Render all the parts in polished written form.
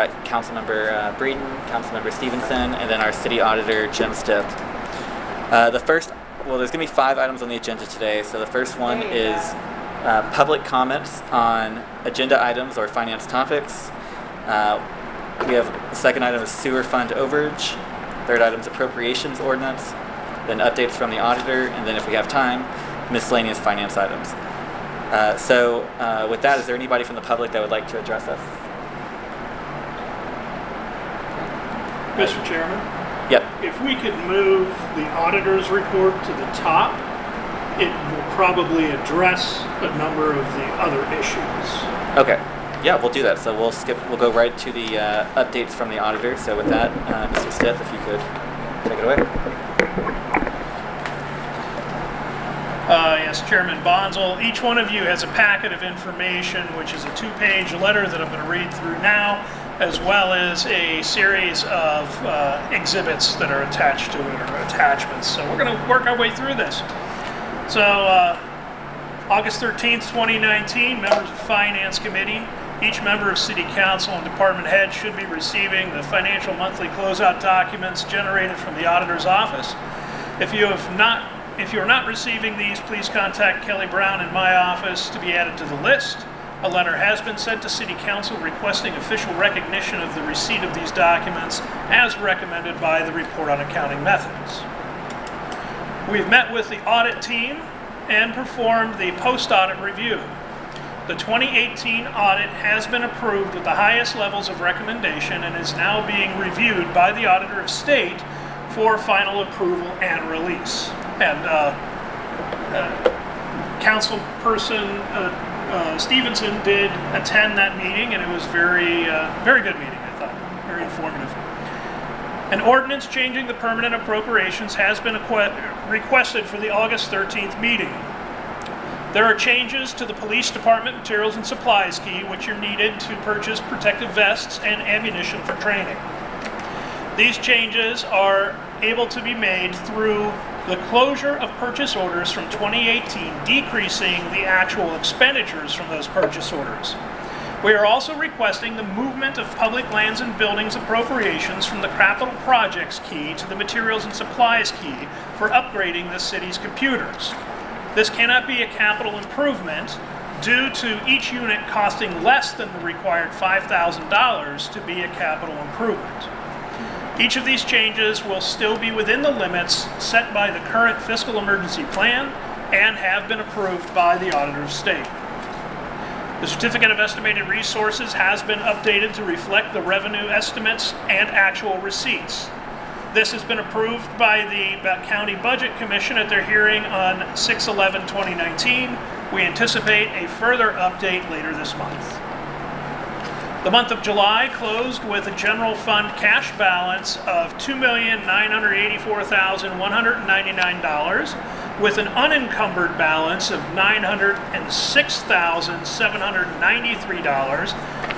got Councilmember Breeden, Councilmember Stevenson, and then our City Auditor, Jim Stipp. There's going to be 5 items on the agenda today. So the first one is public comments on agenda items or finance topics. We have the second item is sewer fund overage. Third item is appropriations ordinance. Then updates from the auditor, and then if we have time, miscellaneous finance items. With that, is there anybody from the public that would like to address us? Mr. Chairman? Yep. If we could move the auditor's report to the top, it will probably address a number of the other issues. Okay. Yeah, we'll do that. So we'll go right to the updates from the auditor. So with that, Mr. Stipp, if you could take it away. Yes, Chairman Bonzel, each one of you has a packet of information, which is a 2-page letter that I'm going to read through now, as well as a series of exhibits that are attached to it, or attachments. So we're going to work our way through this. So August 13th, 2019, members of Finance Committee, each member of City Council and Department Head should be receiving the financial monthly closeout documents generated from the Auditor's Office. If you are not receiving these, please contact Kelly Brown in my office to be added to the list. A letter has been sent to City Council requesting official recognition of the receipt of these documents as recommended by the Report on Accounting Methods. We've met with the audit team and performed the post-audit review. The 2018 audit has been approved with the highest levels of recommendation and is now being reviewed by the Auditor of State for final approval and release. And Councilperson Stevenson did attend that meeting, and it was very good meeting, I thought, very informative. An ordinance changing the permanent appropriations has been requested for the August 13th meeting. There are changes to the Police Department materials and supplies key, which are needed to purchase protective vests and ammunition for training. These changes are able to be made through the closure of purchase orders from 2018, decreasing the actual expenditures from those purchase orders. We are also requesting the movement of public lands and buildings appropriations from the capital projects key to the materials and supplies key for upgrading the city's computers. This cannot be a capital improvement due to each unit costing less than the required $5,000 to be a capital improvement. Each of these changes will still be within the limits set by the current fiscal emergency plan and have been approved by the Auditor of State. The Certificate of Estimated Resources has been updated to reflect the revenue estimates and actual receipts. This has been approved by the County Budget Commission at their hearing on 6/11/2019. We anticipate a further update later this month. The month of July closed with a general fund cash balance of $2,984,199 with an unencumbered balance of $906,793.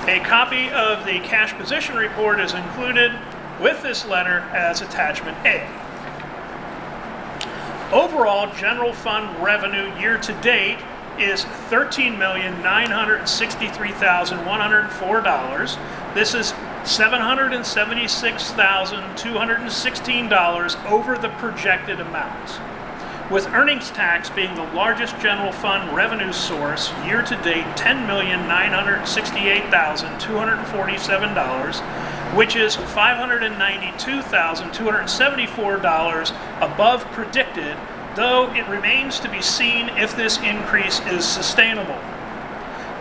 A copy of the cash position report is included with this letter as attachment A. Overall general fund revenue year to date is $13,963,104. This is $776,216 over the projected amount. With earnings tax being the largest general fund revenue source year to date, $10,968,247, which is $592,274 above predicted, though it remains to be seen if this increase is sustainable.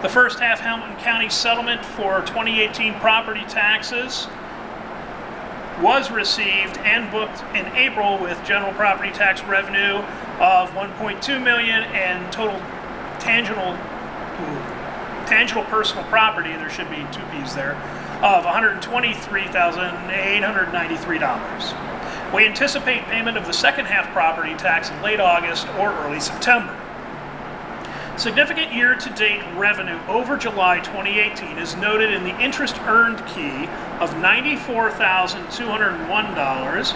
The first half Hamilton County settlement for 2018 property taxes was received and booked in April with general property tax revenue of $1.2 million and total tangible personal property, there should be 2 P's there, of $123,893. We anticipate payment of the second half property tax in late August or early September. Significant year-to-date revenue over July 2018 is noted in the interest earned key of $94,201,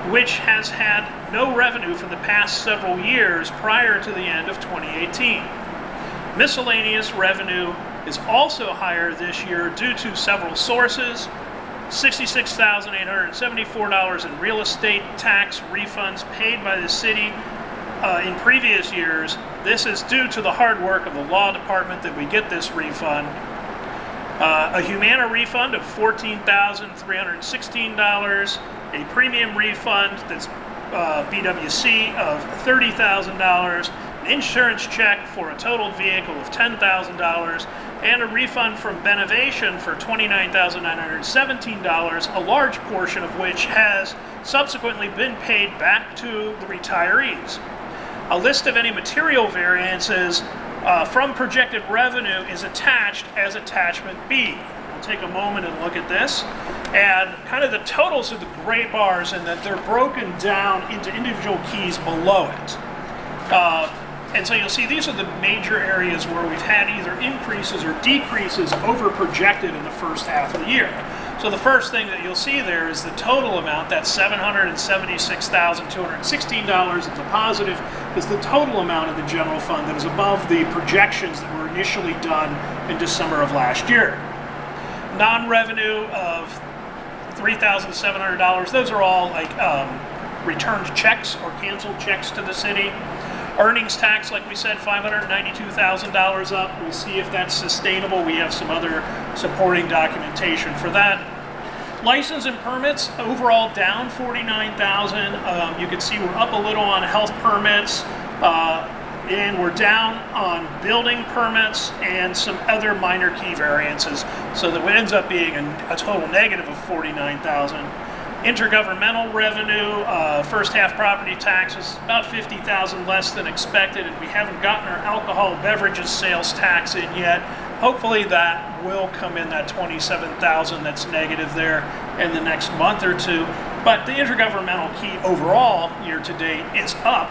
which has had no revenue for the past several years prior to the end of 2018. Miscellaneous revenue is also higher this year due to several sources. $66,874 in real estate tax refunds paid by the city in previous years. This is due to the hard work of the law department that we get this refund. A Humana refund of $14,316, a premium refund that's BWC of $30,000, an insurance check for a totaled vehicle of $10,000, and a refund from Benovation for $29,917, a large portion of which has subsequently been paid back to the retirees. A list of any material variances from projected revenue is attached as Attachment B. We'll take a moment and look at this. And kind of the totals of the gray bars, and that they're broken down into individual keys below it. And so you'll see these are the major areas where we've had either increases or decreases over projected in the first half of the year. So the first thing that you'll see there is the total amount, that's $776,216 at the positive, is the total amount of the general fund that is above the projections that were initially done in December of last year. Non-revenue of $3,700, those are all like returned checks or canceled checks to the city. Earnings tax, like we said, $592,000 up. We'll see if that's sustainable. We have some other supporting documentation for that. License and permits, overall down $49,000. You can see we're up a little on health permits, and we're down on building permits and some other minor key variances. So that it ends up being a total negative of $49,000. Intergovernmental revenue, first half property taxes, about $50,000 less than expected, and we haven't gotten our alcohol beverages sales tax in yet. Hopefully that will come in, that $27,000 that's negative there in the next month or two. But the intergovernmental key overall year to date is up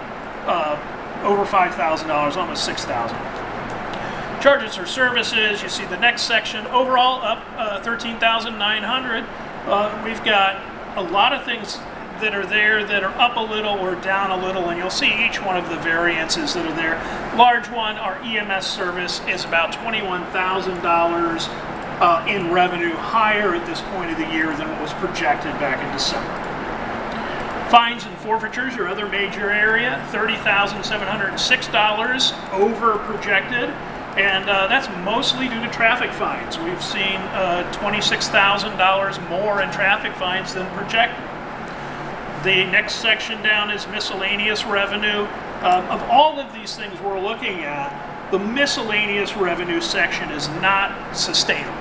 over $5,000, almost $6,000. Charges for services, you see the next section, overall up $13,900. We've got a lot of things that are there that are up a little or down a little, and you'll see each one of the variances that are there. Large one, our EMS service is about $21,000 in revenue, higher at this point of the year than what was projected back in December. Fines and forfeitures, your other major area, $30,706 over projected. And that's mostly due to traffic fines. We've seen $26,000 more in traffic fines than projected. The next section down is miscellaneous revenue. Of all of these things we're looking at, the miscellaneous revenue section is not sustainable.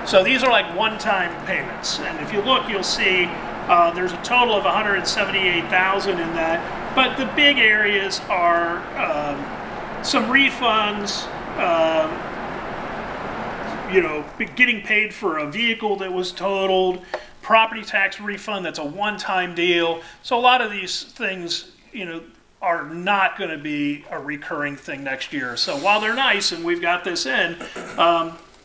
So these are like one-time payments. And if you look, you'll see there's a total of $178,000 in that. But the big areas are some refunds, you know, getting paid for a vehicle that was totaled, property tax refund that's a one-time deal. So a lot of these things, you know, are not going to be a recurring thing next year. So while they're nice and we've got this in,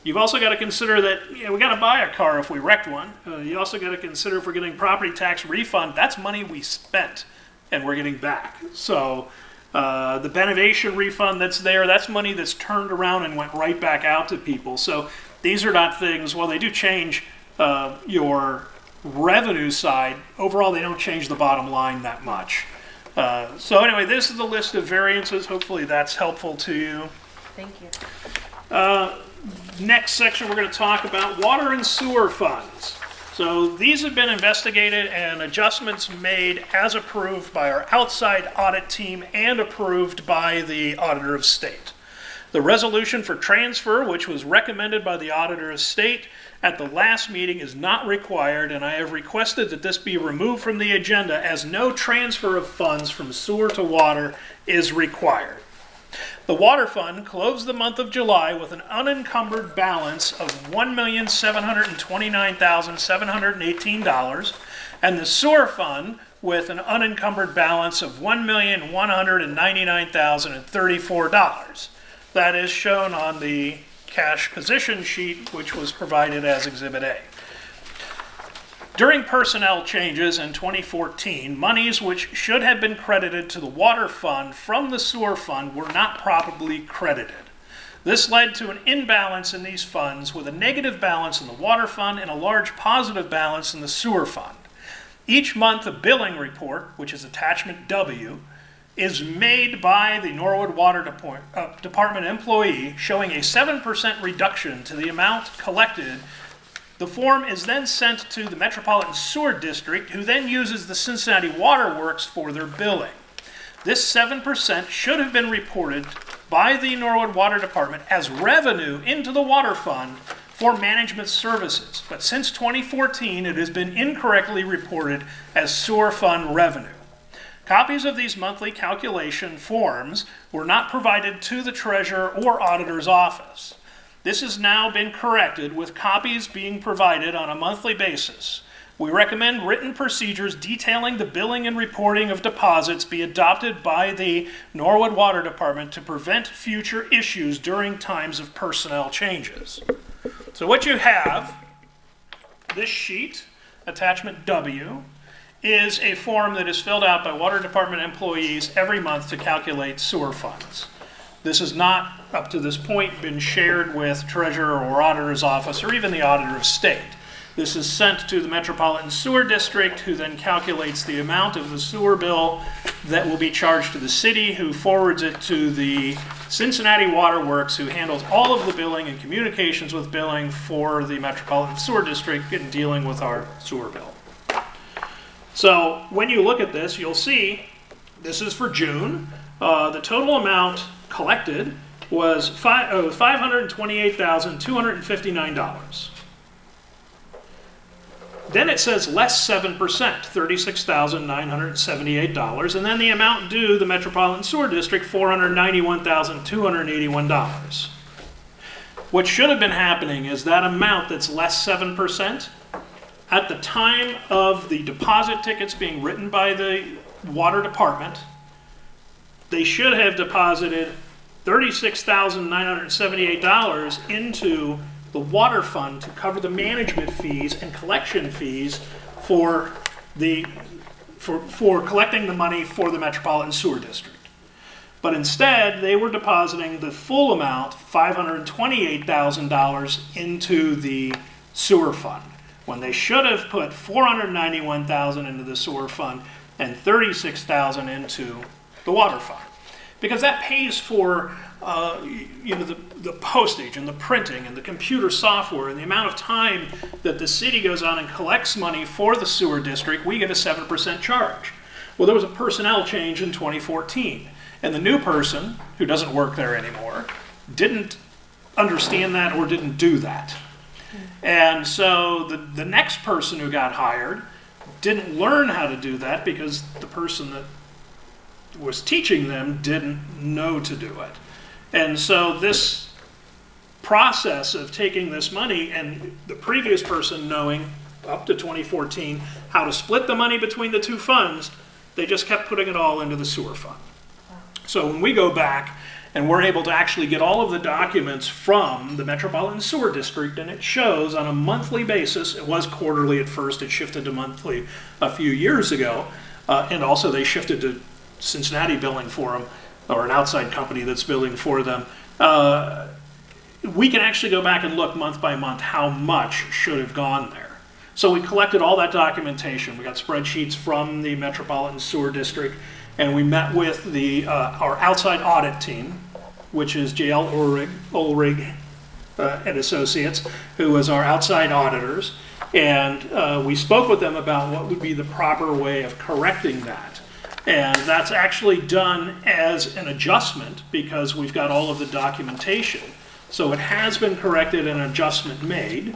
you've also got to consider that, you know, we got to buy a car if we wrecked one. You also got to consider if we're getting property tax refund, that's money we spent and we're getting back. So the Benovation refund that's there, that's money that's turned around and went right back out to people. So these are not things, well, they do change your revenue side. Overall, they don't change the bottom line that much. So anyway, this is the list of variances. Hopefully that's helpful to you. Thank you. Next section, we're going to talk about water and sewer funds. So these have been investigated and adjustments made as approved by our outside audit team and approved by the Auditor of State. The resolution for transfer, which was recommended by the Auditor of State at the last meeting, is not required, and I have requested that this be removed from the agenda as no transfer of funds from sewer to water is required. The Water Fund closed the month of July with an unencumbered balance of $1,729,718, and the Sewer Fund with an unencumbered balance of $1,199,034. That is shown on the cash position sheet, which was provided as Exhibit A. During personnel changes in 2014, monies which should have been credited to the Water Fund from the Sewer Fund were not properly credited. This led to an imbalance in these funds, with a negative balance in the water fund and a large positive balance in the sewer fund. Each month, a billing report, which is attachment W, is made by the Norwood Water Department employee showing a 7% reduction to the amount collected. The form is then sent to the Metropolitan Sewer District, who then uses the Cincinnati Water Works for their billing. This 7% should have been reported by the Norwood Water Department as revenue into the water fund for management services. But since 2014, it has been incorrectly reported as sewer fund revenue. Copies of these monthly calculation forms were not provided to the treasurer or auditor's office. This has now been corrected, with copies being provided on a monthly basis. We recommend written procedures detailing the billing and reporting of deposits be adopted by the Norwood Water Department to prevent future issues during times of personnel changes. So what you have, this sheet, attachment W, is a form that is filled out by Water Department employees every month to calculate sewer funds. This has not, up to this point, been shared with Treasurer or Auditor's Office or even the Auditor of State. This is sent to the Metropolitan Sewer District, who then calculates the amount of the sewer bill that will be charged to the city, who forwards it to the Cincinnati Water Works, who handles all of the billing and communications with billing for the Metropolitan Sewer District in dealing with our sewer bill. So when you look at this, you'll see this is for June. The total amount collected was $528,259. Then it says less 7%, $36,978, and then the amount due the Metropolitan Sewer District, $491,281. What should have been happening is that amount that's less 7%, at the time of the deposit tickets being written by the Water Department, they should have deposited $36,978 into the water fund to cover the management fees and collection fees for collecting the money for the Metropolitan Sewer District. But instead, they were depositing the full amount, $528,000, into the sewer fund, when they should have put $491,000 into the sewer fund and $36,000 into the water fund, because that pays for the postage and the printing and the computer software and the amount of time that the city goes on and collects money for the sewer district. We get a 7% charge. Well, there was a personnel change in 2014, and the new person, who doesn't work there anymore, didn't understand that or didn't do that. And so the next person who got hired didn't learn how to do that because the person that was teaching them didn't know to do it. And so this process of taking this money and the previous person knowing up to 2014 how to split the money between the two funds, they just kept putting it all into the sewer fund. So when we go back and we're able to actually get all of the documents from the Metropolitan Sewer District, and it shows on a monthly basis, it was quarterly at first, it shifted to monthly a few years ago, and also they shifted to Cincinnati billing for them, or an outside company that's billing for them. We can actually go back and look month by month how much should have gone there. So we collected all that documentation. We got spreadsheets from the Metropolitan Sewer District, and we met with our outside audit team, which is J.L. Ulrig and Associates, who was our outside auditors, and we spoke with them about what would be the proper way of correcting that. And that's actually done as an adjustment because we've got all of the documentation. So it has been corrected and an adjustment made.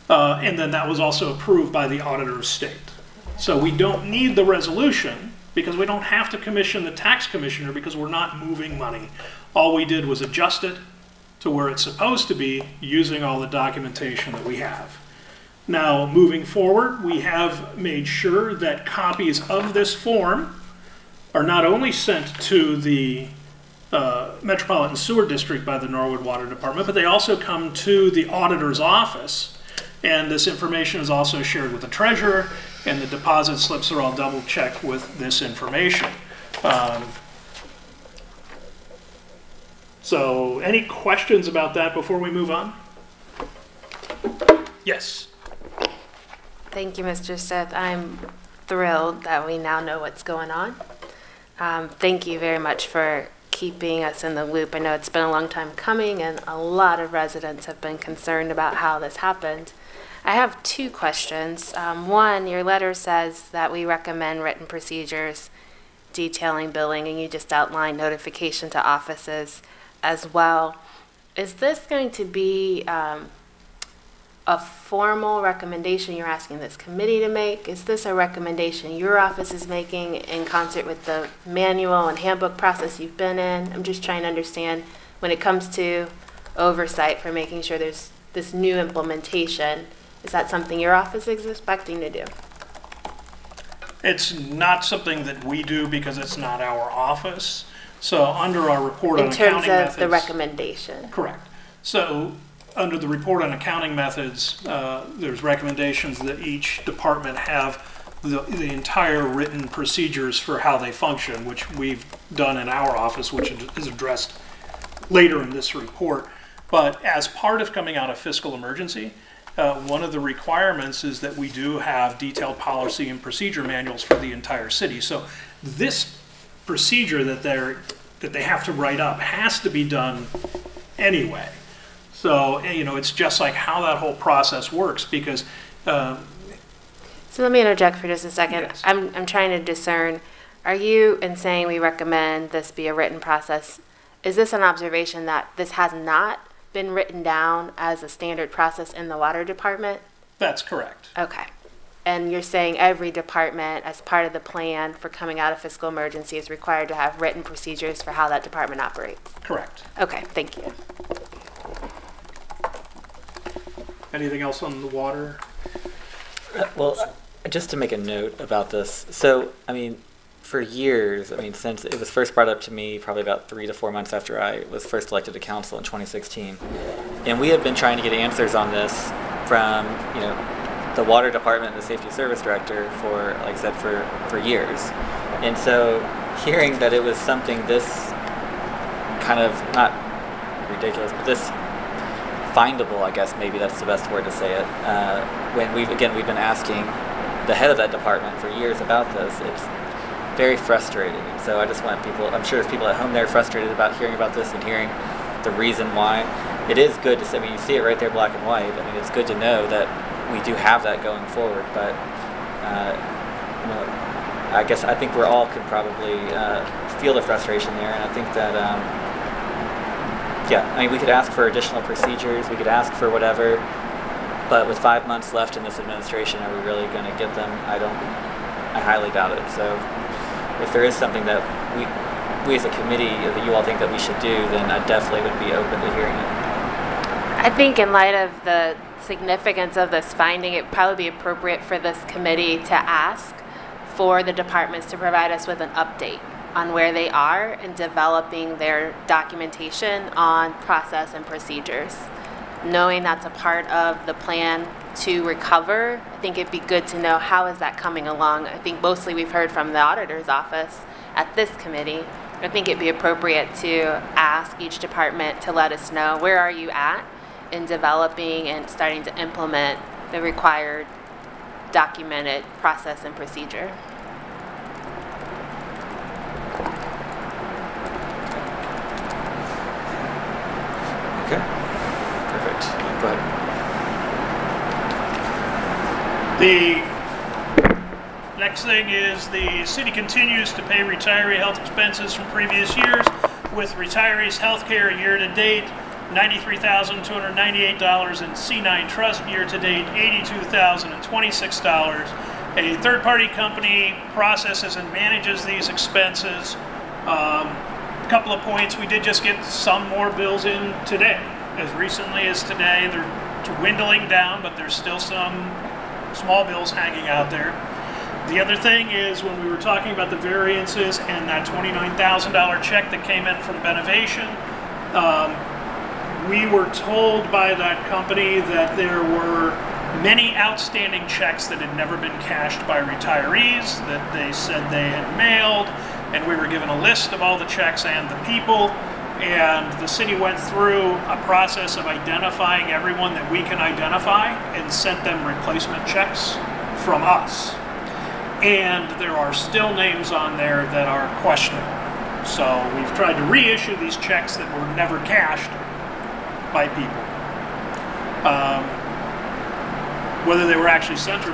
And then that was also approved by the Auditor of State. So we don't need the resolution because we don't have to commission the tax commissioner because we're not moving money. All we did was adjust it to where it's supposed to be using all the documentation that we have. Now, moving forward, we have made sure that copies of this form are not only sent to the Metropolitan Sewer District by the Norwood Water Department, but they also come to the auditor's office. And this information is also shared with the treasurer, and the deposit slips are all double-checked with this information. So So any questions about that before we move on? Yes. Thank you, Mr. Seth. I'm thrilled that we now know what's going on. Thank you very much for keeping us in the loop. I know it's been a long time coming, and a lot of residents have been concerned about how this happened. I have two questions. One, your letter says that we recommend written procedures detailing billing, and you just outlined notification to offices as well. Is this going to be a formal recommendation you're asking this committee to make? Is this a recommendation your office is making in concert with the manual and handbook process you've been in? I'm just trying to understand when it comes to oversight for making sure there's this new implementation. Is that something your office is expecting to do? It's not something that we do because it's not our office. So under our report on accounting methods. In terms of the recommendation. Correct. So under the report on accounting methods, there's recommendations that each department have the entire written procedures for how they function, which we've done in our office, which is addressed later in this report. But as part of coming out of fiscal emergency, one of the requirements is that we do have detailed policy and procedure manuals for the entire city. So this procedure that they have to write up has to be done anyway. So, it's just like how that whole process works because... so let me interject for just a second. Yes. I'm trying to discern, are you, in saying we recommend this be a written process, is this an observation that this has not been written down as a standard process in the water department? That's correct. Okay. And you're saying every department, as part of the plan for coming out of fiscal emergency, is required to have written procedures for how that department operates? Correct. Okay, thank you. Anything else on the water? Well, just to make a note about this. So, for years, since it was first brought up to me probably about 3 to 4 months after I was first elected to council in 2016, and we have been trying to get answers on this from, the water department and the safety service director for, like I said, for years. And so hearing that it was something this kind of, not ridiculous, but this findable, I guess maybe that's the best word to say it, when we've been asking the head of that department for years about this, it's very frustrating. And so I just want people, I'm sure there's people at home there frustrated about hearing about this and hearing the reason why. It is good to see, you see it right there black and white. It's good to know that we do have that going forward, but I think we're all could probably feel the frustration there, and I think that we could ask for additional procedures, we could ask for whatever, but with 5 months left in this administration, are we really going to get them? I highly doubt it. So if there is something that we as a committee that you all think that we should do, then I definitely would be open to hearing it. I think in light of the significance of this finding, it would probably be appropriate for this committee to ask for the departments to provide us with an update on where they are in developing their documentation on process and procedures. Knowing that's a part of the plan to recover, I think it'd be good to know how is that coming along. I think mostly we've heard from the auditor's office at this committee. I think it'd be appropriate to ask each department to let us know where are you at in developing and starting to implement the required documented process and procedure. Okay, perfect. Go ahead. The next thing is the city continues to pay retiree health expenses from previous years, with retirees' health care year to date $93,298, and C9 Trust year to date $82,026. A third-party company processes and manages these expenses. A couple of points: we did just get some more bills in today. As recently as today, they're dwindling down, but there's still some small bills hanging out there. The other thing is, when we were talking about the variances and that $29,000 check that came in from Benovation, we were told by that company that there were many outstanding checks that had never been cashed by retirees, that they said they had mailed, and we were given a list of all the checks and the people, and the city went through a process of identifying everyone that we can identify and sent them replacement checks from us. And there are still names on there that are questionable. So we've tried to reissue these checks that were never cashed by people. Whether they were actually sent or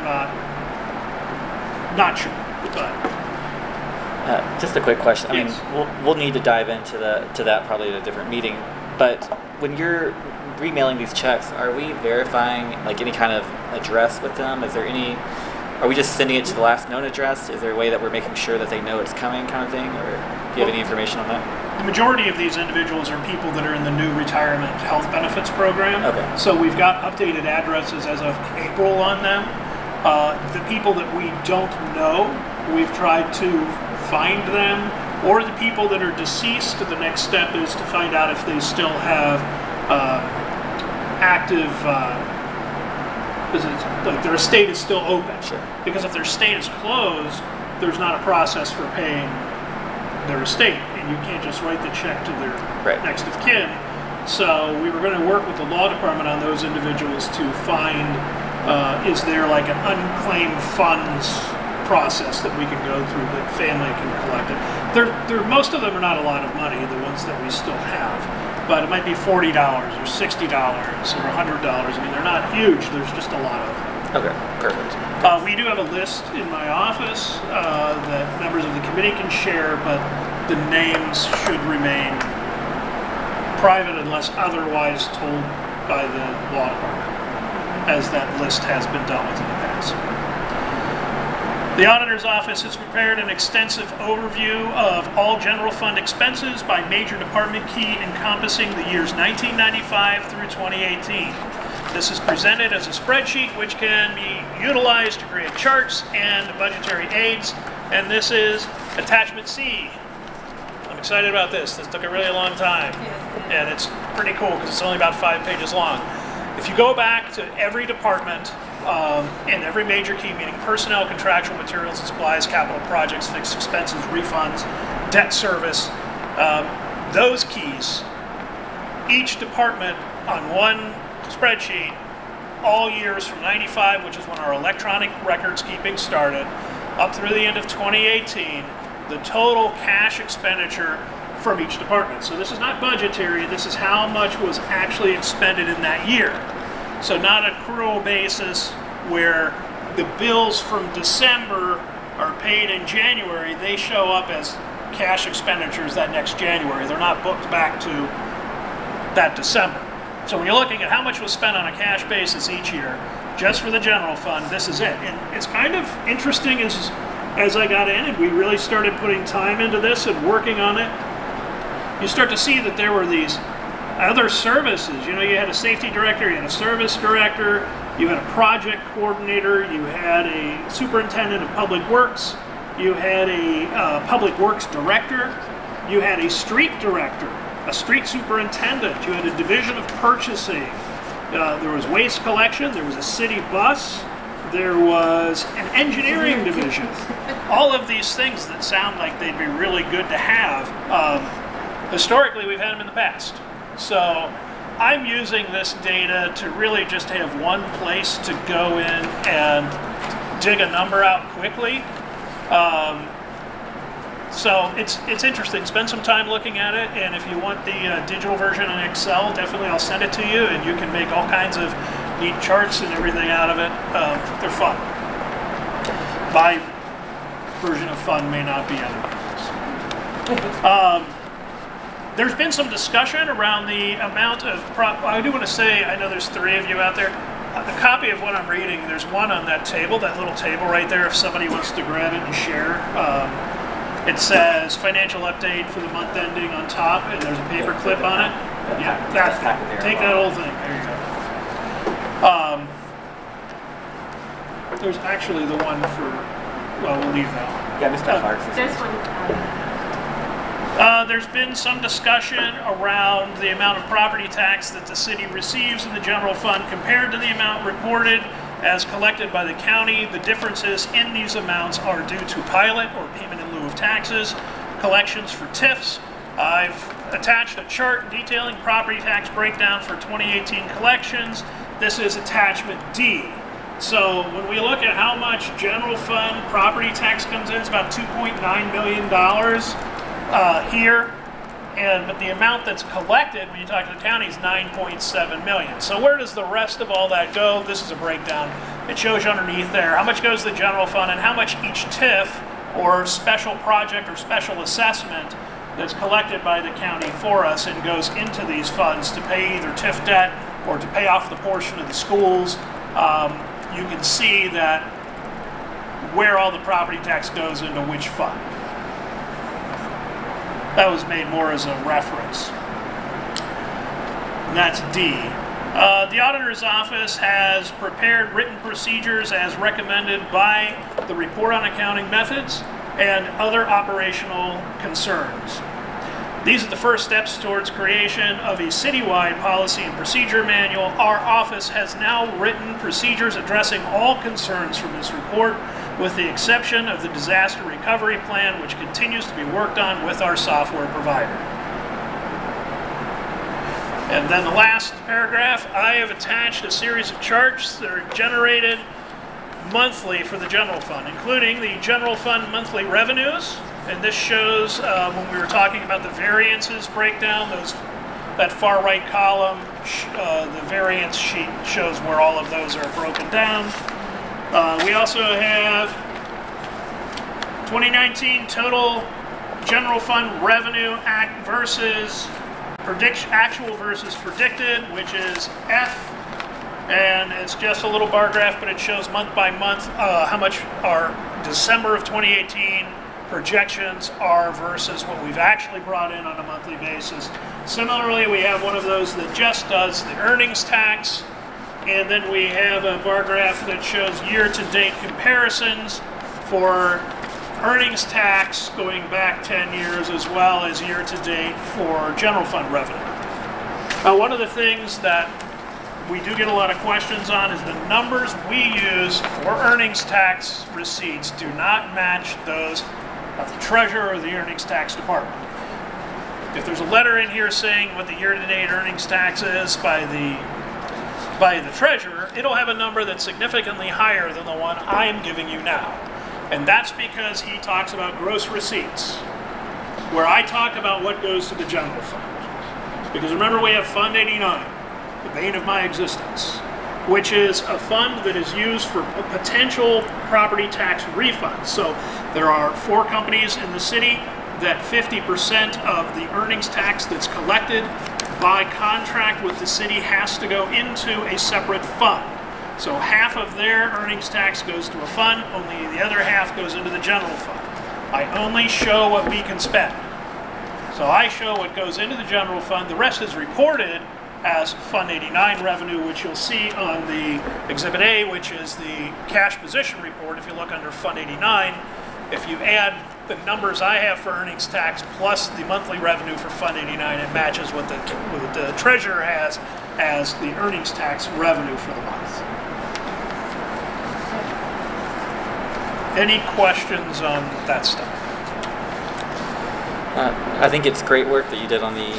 not sure. But just a quick question. Yes. I mean, we'll need to dive into that probably at a different meeting. But when you're remailing these checks, are we verifying like any kind of address with them? Is there any? Are we just sending it to the last known address? Is there a way that we're making sure that they know it's coming, kind of thing? Or do you have any information on that? the majority of these individuals are people that are in the new retirement health benefits program. Okay. So we've got updated addresses as of April on them. The people that we don't know, we've tried to find them, or the people that are deceased, the next step is to find out if they still have active, like their estate is still open. Sure. Because if their estate is closed, there's not a process for paying their estate, and you can't just write the check to their next of kin. So we were going to work with the law department on those individuals to find, is there like an unclaimed funds process that we can go through that family can collect it. Most of them are not a lot of money, the ones that we still have, but it might be $40 or $60 or $100. I mean, they're not huge, there's just a lot of them. Okay, perfect. We do have a list in my office that members of the committee can share, but the names should remain private unless otherwise told by the law department, as that list has been dealt with in the past. The auditor's office has prepared an extensive overview of all general fund expenses by major department key encompassing the years 1995 through 2018. This is presented as a spreadsheet which can be utilized to create charts and budgetary aids, and this is attachment C. I'm excited about this. This took a really long time, and it's pretty cool because it's only about 5 pages long. If you go back to every department and every major key, meaning personnel, contractual materials and supplies, capital projects, fixed expenses, refunds, debt service, those keys, each department on one spreadsheet, all years from 95, which is when our electronic records keeping started, up through the end of 2018, the total cash expenditure from each department. So this is not budgetary, this is how much was actually expended in that year. So not an accrual basis where the bills from December are paid in January, they show up as cash expenditures that next January. They're not booked back to that December. So when you're looking at how much was spent on a cash basis each year, just for the general fund, this is it. And it's kind of interesting as I got in and we really started putting time into this and working on it, you start to see that there were these other services. You know, you had a safety director, you had a service director, you had a project coordinator, you had a superintendent of public works, you had a public works director, you had a street director, a street superintendent, you had a division of purchasing, there was waste collection, there was a city bus, there was an engineering division. All of these things that sound like they'd be really good to have, historically we've had them in the past. So I'm using this data to really just have one place to go in and dig a number out quickly. So it's interesting. Spend some time looking at it, and if you want the digital version in Excel, definitely I'll send it to you, and you can make all kinds of neat charts and everything out of it. They're fun. My version of fun may not be otherwise. There's been some discussion around the amount of I do want to say, I know there's 3 of you out there. A copy of what I'm reading, there's one on that table, that little table right there, if somebody wants to grab it and share. It says financial update for the month ending on top, and there's a paper clip on it. Yeah, that thing. Take that whole thing. There you go. There's actually the one for, well, we'll leave that one. Yeah, Mr. Clark. There's one. There's been some discussion around the amount of property tax that the city receives in the general fund compared to the amount reported as collected by the county. The differences in these amounts are due to pilot or payment in lieu of taxes, collections for TIFs, I've attached a chart detailing property tax breakdown for 2018 collections. This is attachment D. So when we look at how much general fund property tax comes in, it's about $2.9 million here. But the amount that's collected when you talk to the county is $9.7 million. So where does the rest of all that go? This is a breakdown. It shows you underneath there how much goes to the general fund and how much each TIF or special project or special assessment that's collected by the county for us and goes into these funds to pay either TIF debt or to pay off the portion of the schools. You can see that where all the property tax goes into which fund. That was made more as a reference. And that's D. The auditor's office has prepared written procedures as recommended by the report on accounting methods and other operational concerns. These are the first steps towards creation of a citywide policy and procedure manual. Our office has now written procedures addressing all concerns from this report, with the exception of the disaster recovery plan, which continues to be worked on with our software provider. And then the last paragraph, I have attached a series of charts that are generated monthly for the general fund, including the general fund monthly revenues. And this shows when we were talking about the variances breakdown, that far right column, the variance sheet shows where all of those are broken down. We also have 2019 total general fund revenue versus actual versus predicted, which is F. And it's just a little bar graph, but it shows month by month how much our December of 2018 projections are versus what we've actually brought in on a monthly basis. Similarly, we have one of those that just does the earnings tax, and then we have a bar graph that shows year-to-date comparisons for earnings tax going back 10 years as well as year-to-date for general fund revenue. Now, one of the things that we do get a lot of questions on is the numbers we use for earnings tax receipts do not match those of the treasurer or the earnings tax department. If there's a letter in here saying what the year-to-date earnings tax is by the treasurer, it'll have a number that's significantly higher than the one I'm giving you now. And that's because he talks about gross receipts, where I talk about what goes to the general fund. Because remember, we have Fund 89, the bane of my existence, which is a fund that is used for potential property tax refunds. So there are 4 companies in the city that 50% of the earnings tax that's collected by contract with the city has to go into a separate fund. So half of their earnings tax goes to a fund, only the other half goes into the general fund. I only show what we can spend. So I show what goes into the general fund. The rest is reported as Fund 89 revenue, which you'll see on the Exhibit A, which is the cash position report. If you look under Fund 89, if you add the numbers I have for earnings tax plus the monthly revenue for Fund 89, it matches what the treasurer has as the earnings tax revenue for the month. Any questions on that stuff? I think it's great work that you did on the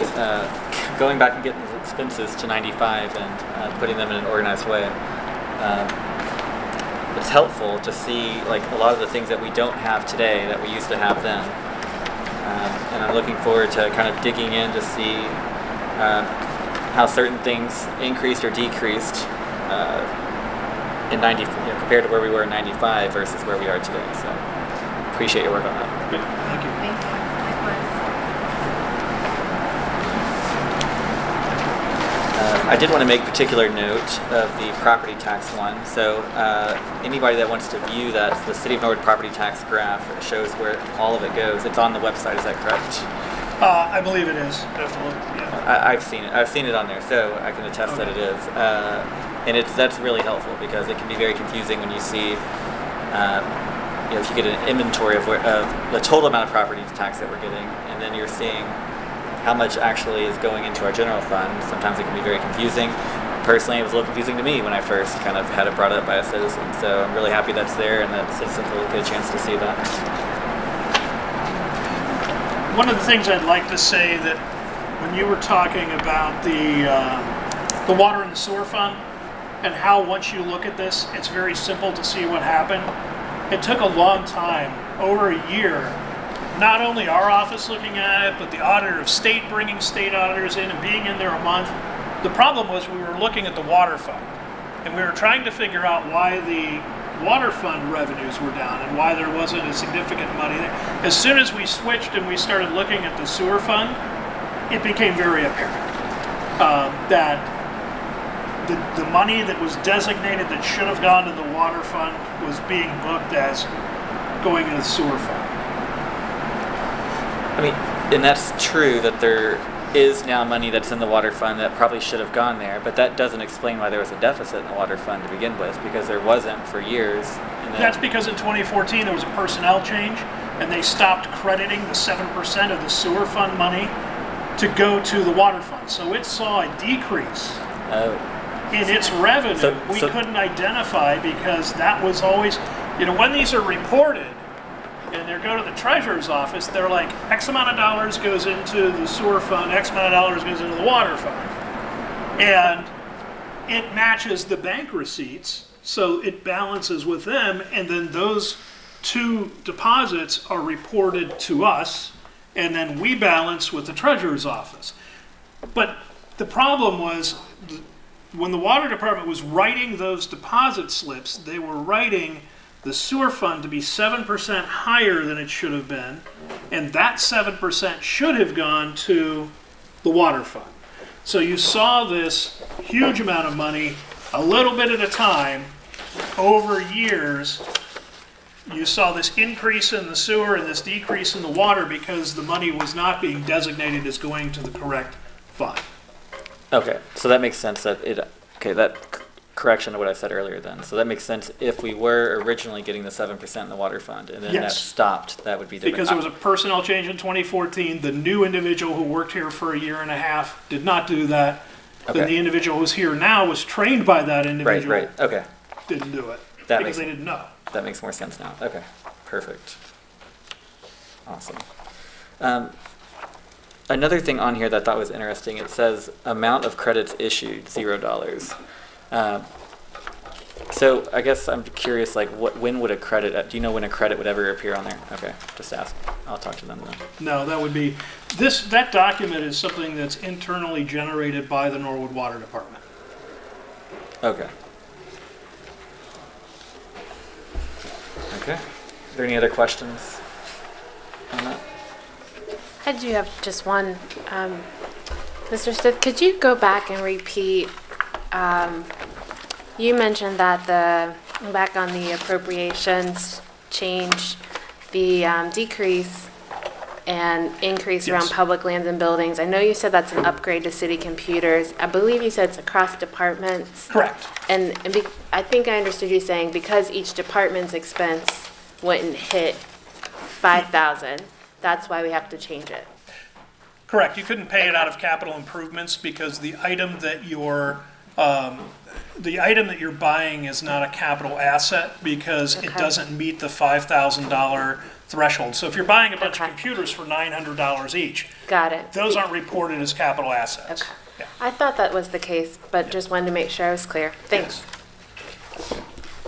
going back and getting the expenses to 95 and putting them in an organized way. It's helpful to see like a lot of the things that we don't have today that we used to have then. And I'm looking forward to kind of digging in to see how certain things increased or decreased in 90, compared to where we were in 95 versus where we are today. So appreciate your work on that. Thank you. Thank you. I did want to make particular note of the property tax one. So anybody that wants to view that, the City of Norwood property tax graph, it shows where all of it goes. It's on the website, is that correct? I believe it is. I have to look. Yeah. I've seen it. I've seen it on there, so I can attest that it is. And that's really helpful because it can be very confusing when you see, if you get an inventory of the total amount of property tax that we're getting, and then you're seeing how much actually is going into our general fund. Sometimes it can be very confusing. Personally, it was a little confusing to me when I first kind of had it brought up by a citizen. So I'm really happy that's there and that citizens will get a chance to see that. One of the things I'd like to say that when you were talking about the water and the sewer fund and how once you look at this, it's very simple to see what happened. It took a long time, over a year, not only our office looking at it, but the auditor of state bringing state auditors in and being in there a month. The problem was we were looking at the water fund and we were trying to figure out why the water fund revenues were down and why there wasn't a significant money there. As soon as we switched and we started looking at the sewer fund, it became very apparent that the money that was designated that should have gone to the water fund was being booked as going into the sewer fund. I mean, and that's true that there is now money that's in the water fund that probably should have gone there, but that doesn't explain why there was a deficit in the water fund to begin with, because there wasn't for years. And that's because in 2014 there was a personnel change and they stopped crediting the 7% of the sewer fund money to go to the water fund. So it saw a decrease in its revenue. We couldn't identify because that was always, you know, when these are reported, and they go to the treasurer's office, they're like, X amount of dollars goes into the sewer fund, X amount of dollars goes into the water fund. And it matches the bank receipts, so it balances with them, and then those two deposits are reported to us, and then we balance with the treasurer's office. But the problem was, when the water department was writing those deposit slips, they were writing the sewer fund to be 7% higher than it should have been, and that 7% should have gone to the water fund. So you saw this huge amount of money, a little bit at a time, over years. You saw this increase in the sewer and this decrease in the water because the money was not being designated as going to the correct fund. Okay, so that makes sense that that correction to what I said earlier then. So that makes sense if we were originally getting the 7% in the water fund and then that stopped, that would be different. Because there was a personnel change in 2014. The new individual who worked here for a year and a half did not do that. Okay. Then the individual who's here now was trained by that individual. Right. Okay. Didn't do it because they didn't know. That makes more sense now. Okay, perfect. Awesome. Another thing on here that I thought was interesting, it says amount of credits issued, $0. So I guess I'm curious, like, when would a credit, do you know when a credit would ever appear on there? Okay, just ask. I'll talk to them then. No, that would be, that document is something that's internally generated by the Norwood Water Department. Okay. Okay. Are there any other questions on that? I do have just one. Mr. Stith, could you go back and repeat, you mentioned that back on the appropriations change, the decrease and increase around public lands and buildings. I know you said that's an upgrade to city computers. I believe you said it's across departments. Correct. And I think I understood you saying because each department's expense wouldn't hit 5,000, that's why we have to change it. Correct. You couldn't pay it out of capital improvements because the item that you're buying is not a capital asset because it doesn't meet the $5,000 threshold. So if you're buying a bunch of computers for $900 each, got it. Those aren't reported as capital assets. Okay. Yeah. I thought that was the case, but just wanted to make sure I was clear. Thanks. Yes.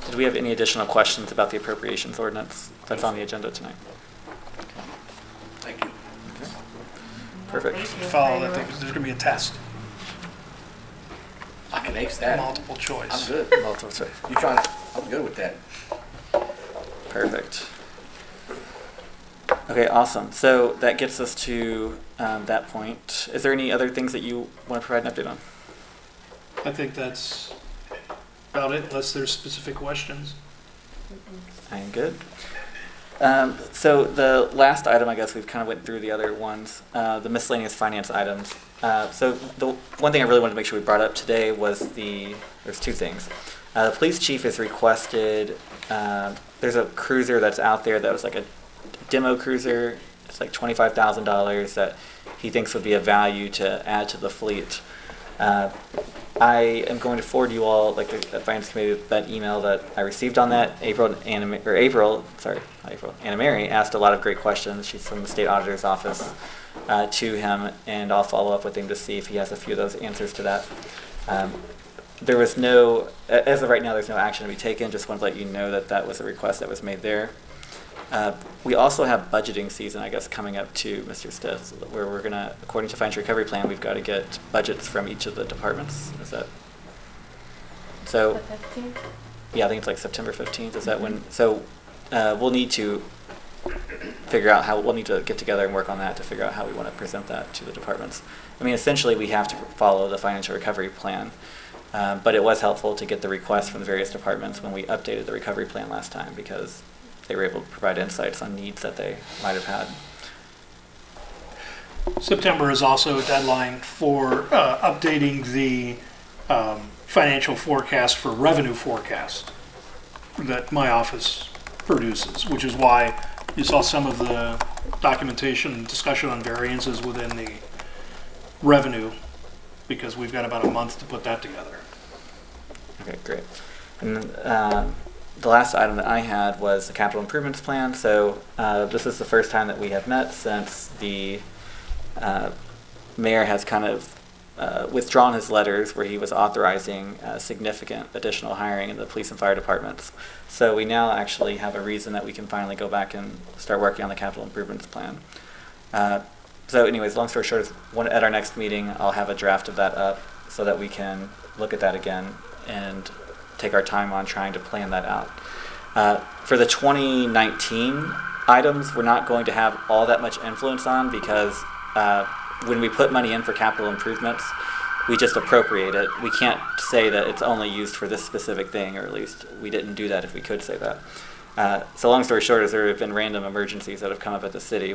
Did we have any additional questions about the appropriations ordinance that's on the agenda tonight? Thank you. Okay. Perfect. Follow that thing because there's going to be a test. I can ace that. Multiple choice. I'm good. Multiple choice. You trying to? I'm good with that. Perfect. Okay, awesome. So that gets us to that point. Is there any other things that you want to provide an update on? I think that's about it, unless there's specific questions. I'm good. So the last item, I guess we've kind of went through the other ones, the miscellaneous finance items. So the one thing I really wanted to make sure we brought up today was there's two things. The police chief has requested, there's a cruiser that's out there that was like a demo cruiser. It's like $25,000 that he thinks would be a value to add to the fleet. I am going to forward you all, like the Finance Committee, that email that I received on that. Anna Mary asked a lot of great questions. She's from the State Auditor's Office to him, and I'll follow up with him to see if he has a few of those answers to that. There was no, as of right now, there's no action to be taken. Just want to let you know that that was a request that was made there. We also have budgeting season, I guess, coming up too, Mr. Stith, where we're going to, according to Financial Recovery Plan, we've got to get budgets from each of the departments. Is that so? The 15th? Yeah, I think it's like September 15th. Is that when? So we'll need to figure out how, we'll need to get together and work on that to figure out how we want to present that to the departments. I mean, essentially, we have to follow the Financial Recovery Plan, but it was helpful to get the requests from the various departments when we updated the recovery plan last time, because they were able to provide insights on needs that they might have had. September is also a deadline for updating the financial forecast for revenue forecast that my office produces, which is why you saw some of the documentation and discussion on variances within the revenue, because we've got about a month to put that together. Okay, great. And the last item that I had was the capital improvements plan. So this is the first time that we have met since the mayor has kind of withdrawn his letters where he was authorizing significant additional hiring in the police and fire departments. So we now actually have a reason that we can finally go back and start working on the capital improvements plan. So anyways, long story short, at our next meeting, I'll have a draft of that up so that we can look at that again and take our time on trying to plan that out. For the 2019 items, we're not going to have all that much influence on, because when we put money in for capital improvements, we just appropriate it. We can't say that it's only used for this specific thing, or at least we didn't do that if we could say that. So long story short is there have been random emergencies that have come up at the city,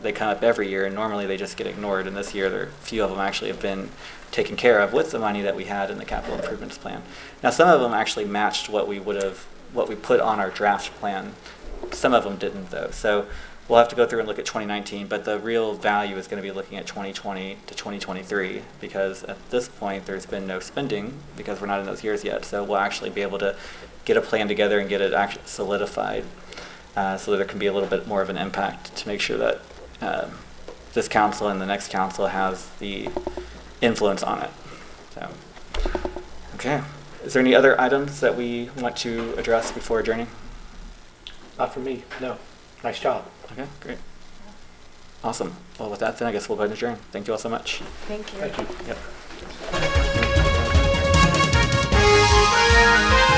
they come up every year, and normally they just get ignored. And this year, a few of them actually have been taken care of with the money that we had in the capital improvements plan. Now, some of them actually matched what we put on our draft plan. Some of them didn't, though. So we'll have to go through and look at 2019, but the real value is going to be looking at 2020 to 2023, because at this point there's been no spending because we're not in those years yet. So we'll actually be able to get a plan together and get it actually solidified, so that there can be a little bit more of an impact to make sure that this council and the next council has the influence on it. So, okay. Is there any other items that we want to address before adjourning? Not for me, no. Nice job. Okay, great. Awesome. Well, with that, then I guess we'll go ahead and adjourn. Thank you all so much. Thank you. Thank you. Yep.